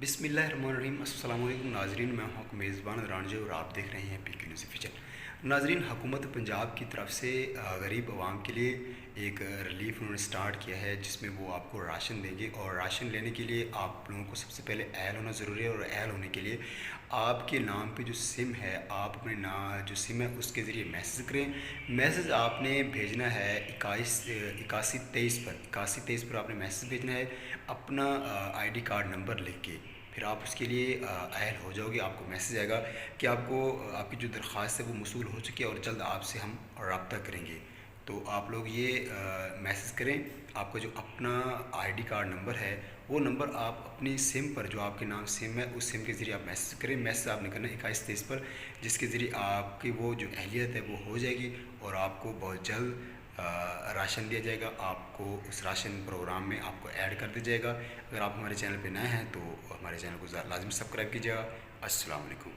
बिस्मिल्लाहिर्रहमानिर्रहीम। अस्सलाम वालेकुम नाज़रीन, मैं हूं आपका मेज़बान रानजे और आप देख रहे हैं पीके न्यूज़ ऑफिशियल। नाज़रीन, हुकूमत पंजाब की तरफ से गरीब आवाम के लिए एक रिलीफ उन्होंने स्टार्ट किया है, जिसमें वो आपको राशन देंगे। और राशन लेने के लिए आप लोगों को सबसे पहले अहल होना ज़रूरी है, और अहल होने के लिए आपके नाम पे जो सिम है, आप अपने जो सिम है उसके ज़रिए मैसेज करें। मैसेज आपने भेजना है 8123 पर आपने मैसेज भेजना है अपना आईडी कार्ड नंबर लिख के। फिर आप उसके लिए अहल हो जाओगे। आपको मैसेज आएगा कि आपको आपकी जो दरख्वास्त है वो मौसूल हो चुकी है और जल्द आपसे हम रब्ता करेंगे। तो आप लोग ये मैसेज करें। आपका जो अपना आईडी कार्ड नंबर है वो नंबर आप अपनी सिम पर, जो आपके नाम सिम है उस सिम के ज़रिए आप मैसेज करें। मैसेज आपने करना है 2123 पर, जिसके ज़रिए आपकी वो जो अहलियत है वो हो जाएगी और आपको बहुत जल्द राशन दिया जाएगा। आपको उस राशन प्रोग्राम में आपको ऐड कर दिया जाएगा। अगर आप हमारे चैनल पे नए हैं तो हमारे चैनल को लाजमी सब्सक्राइब कीजिएगा। अस्सलाम वालेकुम।